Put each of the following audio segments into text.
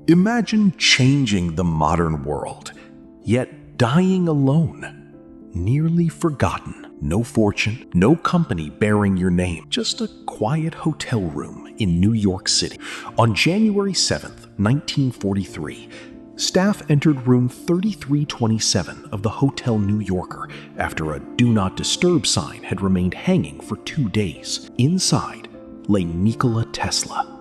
Imagine changing the modern world, yet dying alone, nearly forgotten. No fortune, no company bearing your name, just a quiet hotel room in New York City. On January 7th, 1943, staff entered room 3327 of the Hotel New Yorker after a Do Not Disturb sign had remained hanging for 2 days. Inside lay Nikola Tesla,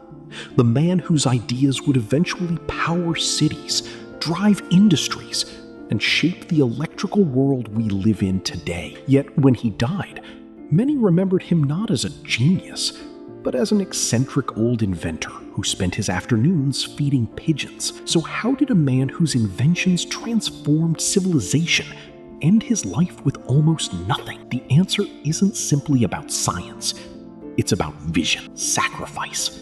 the man whose ideas would eventually power cities, drive industries, and shape the electrical world we live in today. Yet when he died, many remembered him not as a genius, but as an eccentric old inventor who spent his afternoons feeding pigeons. So how did a man whose inventions transformed civilization end his life with almost nothing? The answer isn't simply about science. It's about vision, sacrifice,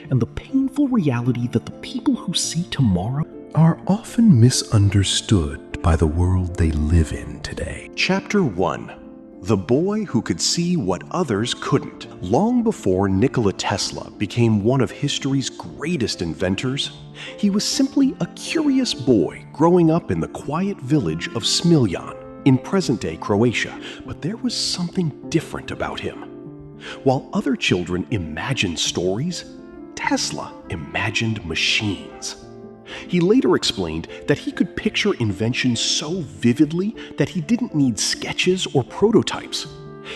and the painful reality that the people who see tomorrow are often misunderstood by the world they live in today. Chapter 1. The boy who could see what others couldn't. Long before Nikola Tesla became one of history's greatest inventors, he was simply a curious boy growing up in the quiet village of Smiljan in present-day Croatia. But there was something different about him. While other children imagined stories, Tesla imagined machines. He later explained that he could picture inventions so vividly that he didn't need sketches or prototypes.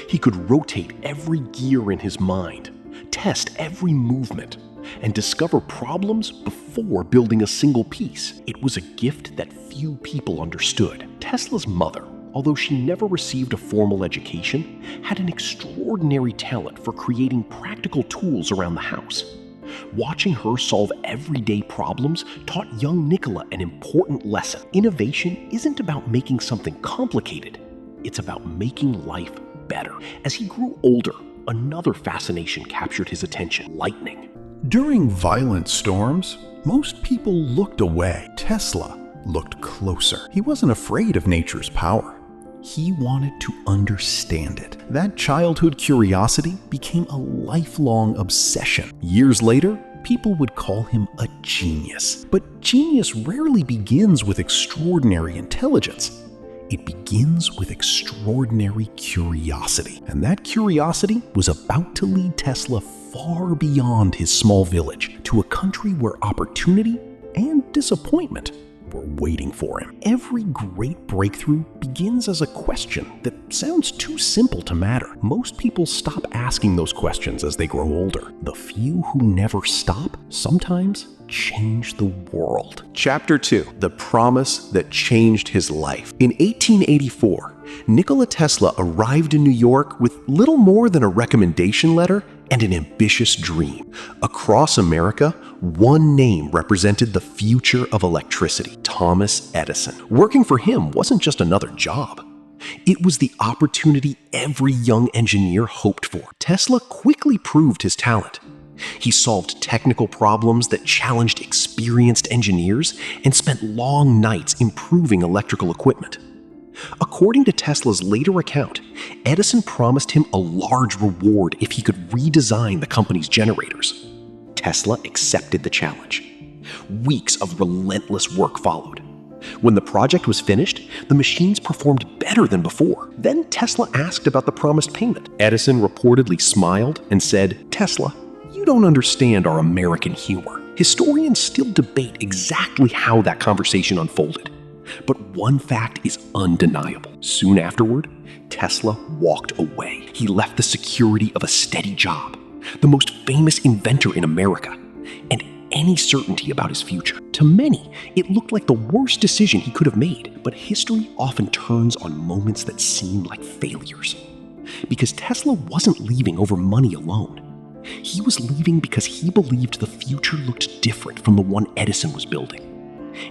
He could rotate every gear in his mind, test every movement, and discover problems before building a single piece. It was a gift that few people understood. Tesla's mother, although she never received a formal education, had an extraordinary talent for creating practical tools around the house. Watching her solve everyday problems taught young Nikola an important lesson. Innovation isn't about making something complicated, it's about making life better. As he grew older, another fascination captured his attention: lightning. During violent storms, most people looked away. Tesla looked closer. He wasn't afraid of nature's power. He wanted to understand it. That childhood curiosity became a lifelong obsession. Years later, people would call him a genius. But genius rarely begins with extraordinary intelligence. It begins with extraordinary curiosity. And that curiosity was about to lead Tesla far beyond his small village to a country where opportunity and disappointment were waiting for him. Every great breakthrough begins as a question that sounds too simple to matter. Most people stop asking those questions as they grow older. The few who never stop sometimes change the world. Chapter 2. The promise that changed his life. In 1884, Nikola Tesla arrived in New York with little more than a recommendation letter and an ambitious dream. Across America, one name represented the future of electricity: Thomas Edison. Working for him wasn't just another job. It was the opportunity every young engineer hoped for. Tesla quickly proved his talent. He solved technical problems that challenged experienced engineers and spent long nights improving electrical equipment. According to Tesla's later account, Edison promised him a large reward if he could redesign the company's generators. Tesla accepted the challenge. Weeks of relentless work followed. When the project was finished, the machines performed better than before. Then Tesla asked about the promised payment. Edison reportedly smiled and said, "Tesla, you don't understand our American humor." Historians still debate exactly how that conversation unfolded. But one fact is undeniable. Soon afterward, Tesla walked away. He left the security of a steady job, the most famous inventor in America, and any certainty about his future. To many, it looked like the worst decision he could have made, but history often turns on moments that seem like failures. Because Tesla wasn't leaving over money alone. He was leaving because he believed the future looked different from the one Edison was building,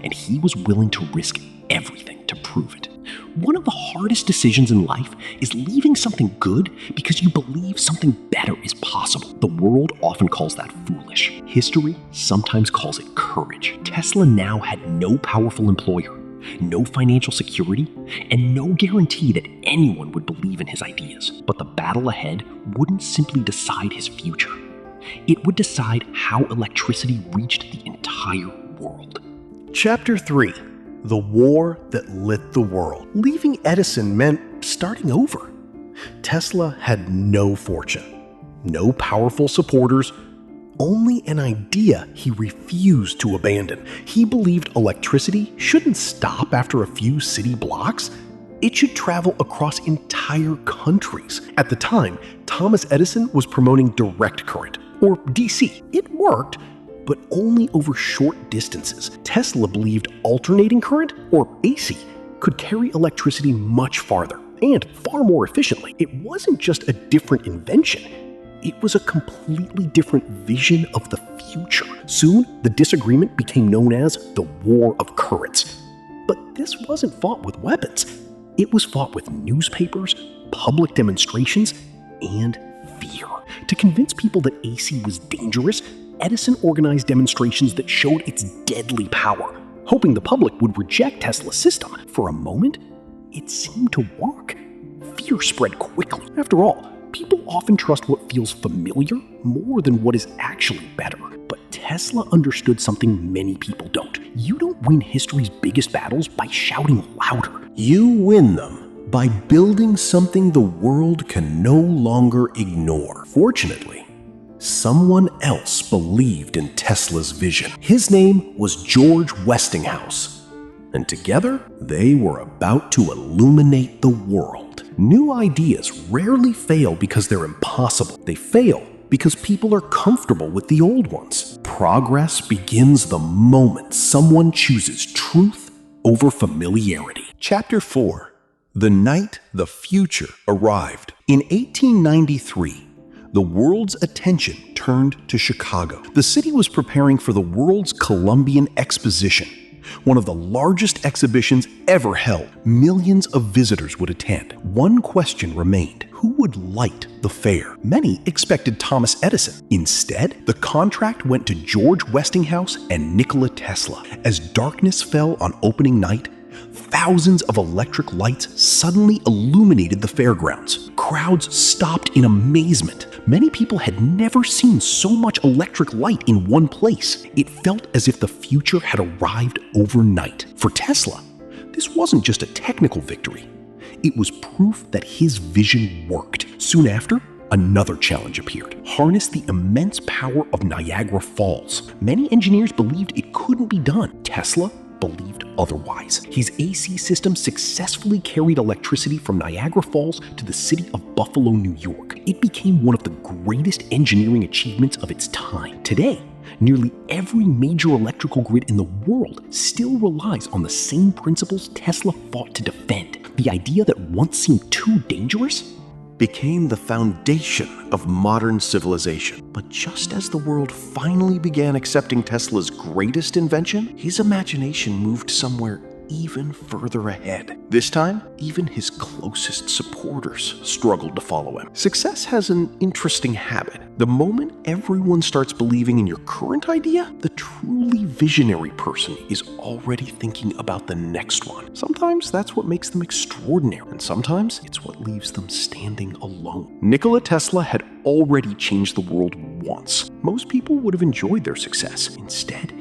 and he was willing to risk everything to prove it. One of the hardest decisions in life is leaving something good because you believe something better is possible. The world often calls that foolish. History sometimes calls it courage. Tesla now had no powerful employer, no financial security, and no guarantee that anyone would believe in his ideas. But the battle ahead wouldn't simply decide his future. It would decide how electricity reached the entire world. Chapter 3. The War That Lit the World. Leaving Edison meant starting over. Tesla had no fortune, no powerful supporters, only an idea he refused to abandon. He believed electricity shouldn't stop after a few city blocks. It should travel across entire countries. At the time, Thomas Edison was promoting direct current, or DC. It worked, but only over short distances. Tesla believed alternating current, or AC, could carry electricity much farther and far more efficiently. It wasn't just a different invention. It was a completely different vision of the future. Soon, the disagreement became known as the War of Currents. But this wasn't fought with weapons. It was fought with newspapers, public demonstrations, and fear. To convince people that AC was dangerous, Edison organized demonstrations that showed its deadly power, hoping the public would reject Tesla's system. For a moment, it seemed to work. Fear spread quickly. After all, people often trust what feels familiar more than what is actually better. But Tesla understood something many people don't. You don't win history's biggest battles by shouting louder. You win them by building something the world can no longer ignore. Fortunately, someone else believed in Tesla's vision. His name was George Westinghouse, and together they were about to illuminate the world. New ideas rarely fail because they're impossible. They fail because people are comfortable with the old ones. Progress begins the moment someone chooses truth over familiarity. Chapter 4. The Night the Future Arrived. In 1893, the world's attention turned to Chicago. The city was preparing for the world's Columbian Exposition, one of the largest exhibitions ever held. Millions of visitors would attend. One question remained: who would light the fair? Many expected Thomas Edison. Instead, the contract went to George Westinghouse and Nikola Tesla. As darkness fell on opening night, thousands of electric lights suddenly illuminated the fairgrounds. Crowds stopped in amazement. Many people had never seen so much electric light in one place. It felt as if the future had arrived overnight. For Tesla, this wasn't just a technical victory. It was proof that his vision worked. Soon after, another challenge appeared: harness the immense power of Niagara Falls. Many engineers believed it couldn't be done. Tesla believed otherwise. His AC system successfully carried electricity from Niagara Falls to the city of Buffalo, New York. It became one of the greatest engineering achievements of its time. Today, nearly every major electrical grid in the world still relies on the same principles Tesla fought to defend. The idea that once seemed too dangerous became the foundation of modern civilization. But just as the world finally began accepting Tesla's greatest invention, his imagination moved somewhere even further ahead. This time, even his closest supporters struggled to follow him. Success has an interesting habit. The moment everyone starts believing in your current idea, the truly visionary person is already thinking about the next one. Sometimes that's what makes them extraordinary, and sometimes it's what leaves them standing alone. Nikola Tesla had already changed the world once. Most people would have enjoyed their success. Instead,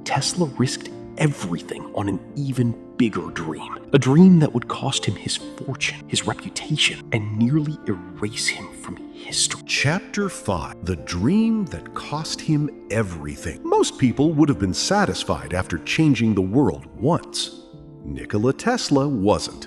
Tesla risked everything on an even bigger dream. A dream that would cost him his fortune, his reputation, and nearly erase him from history. Chapter 5. The Dream That Cost Him Everything. Most people would have been satisfied after changing the world once. Nikola Tesla wasn't.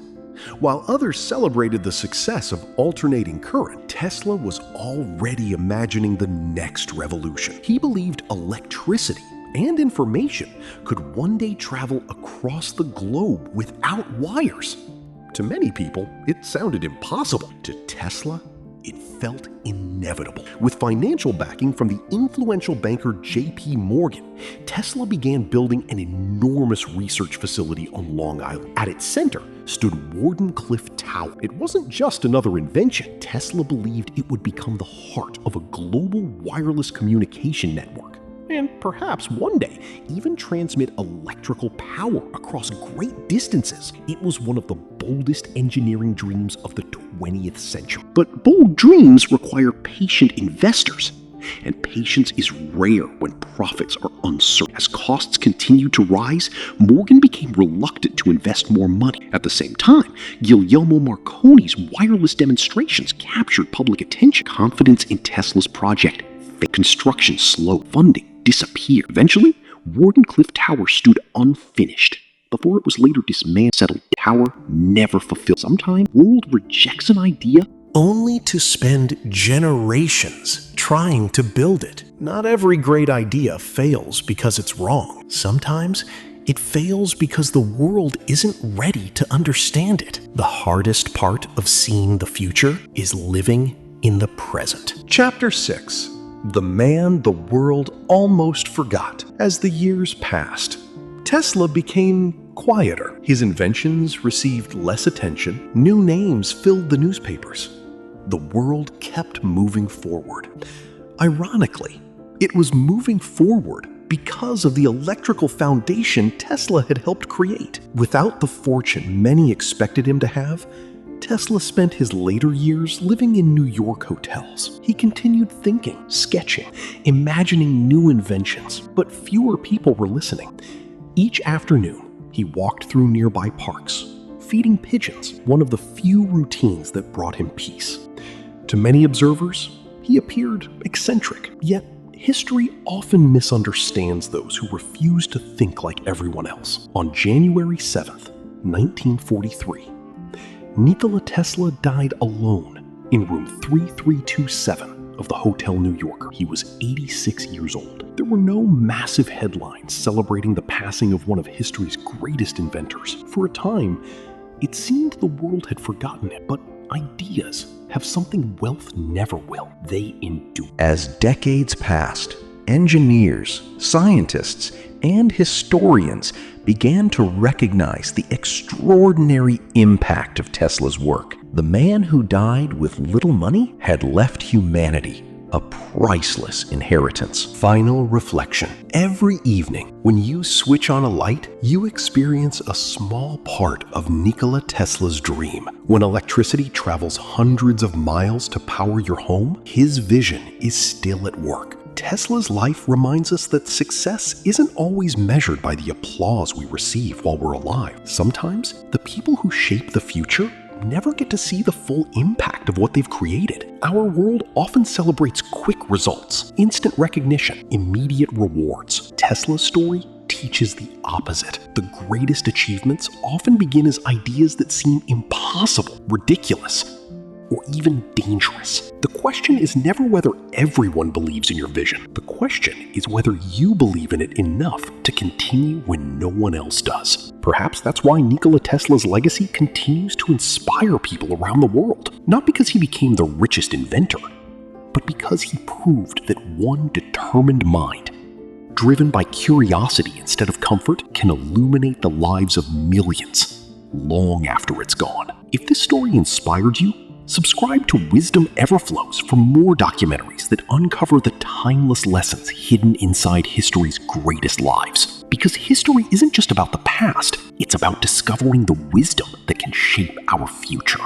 While others celebrated the success of alternating current, Tesla was already imagining the next revolution. He believed electricity and information could one day travel across the globe without wires. To many people, it sounded impossible. To Tesla, it felt inevitable. With financial backing from the influential banker J.P. Morgan, Tesla began building an enormous research facility on Long Island. At its center stood Wardenclyffe Tower. It wasn't just another invention. Tesla believed it would become the heart of a global wireless communication network, and perhaps one day even transmit electrical power across great distances. It was one of the boldest engineering dreams of the 20th century. But bold dreams require patient investors. and patience is rare when profits are uncertain. As costs continued to rise, Morgan became reluctant to invest more money. At the same time, Guglielmo Marconi's wireless demonstrations captured public attention. Confidence in Tesla's project failed. Construction slowed. Funding disappeared. Eventually, Wardenclyffe Tower stood unfinished before it was later dismantled. Settled. Tower never fulfilled. Sometimes the world rejects an idea only to spend generations trying to build it. Not every great idea fails because it's wrong. Sometimes it fails because the world isn't ready to understand it. The hardest part of seeing the future is living in the present. Chapter 6. The man the world almost forgot. As the years passed, Tesla became quieter. His inventions received less attention. New names filled the newspapers. The world kept moving forward. Ironically, it was moving forward because of the electrical foundation Tesla had helped create. Without the fortune many expected him to have, Tesla spent his later years living in New York hotels. He continued thinking, sketching, imagining new inventions, but fewer people were listening. Each afternoon, he walked through nearby parks, feeding pigeons, one of the few routines that brought him peace. To many observers, he appeared eccentric, yet history often misunderstands those who refuse to think like everyone else. On January 7th, 1943, Nikola Tesla died alone in room 3327 of the Hotel New Yorker. He was 86 years old. There were no massive headlines celebrating the passing of one of history's greatest inventors. For a time, it seemed the world had forgotten him, but ideas have something wealth never will. They endure. As decades passed, engineers, scientists, and historians began to recognize the extraordinary impact of Tesla's work. The man who died with little money had left humanity a priceless inheritance. Final reflection. Every evening, when you switch on a light, you experience a small part of Nikola Tesla's dream. When electricity travels hundreds of miles to power your home, his vision is still at work. Tesla's life reminds us that success isn't always measured by the applause we receive while we're alive. Sometimes, the people who shape the future never get to see the full impact of what they've created. Our world often celebrates quick results, instant recognition, immediate rewards. Tesla's story teaches the opposite. The greatest achievements often begin as ideas that seem impossible, ridiculous, or even dangerous. The question is never whether everyone believes in your vision. The question is whether you believe in it enough to continue when no one else does. Perhaps that's why Nikola Tesla's legacy continues to inspire people around the world. Not because he became the richest inventor, but because he proved that one determined mind, driven by curiosity instead of comfort, can illuminate the lives of millions long after it's gone. If this story inspired you, subscribe to Wisdom Everflows for more documentaries that uncover the timeless lessons hidden inside history's greatest lives. Because history isn't just about the past, it's about discovering the wisdom that can shape our future.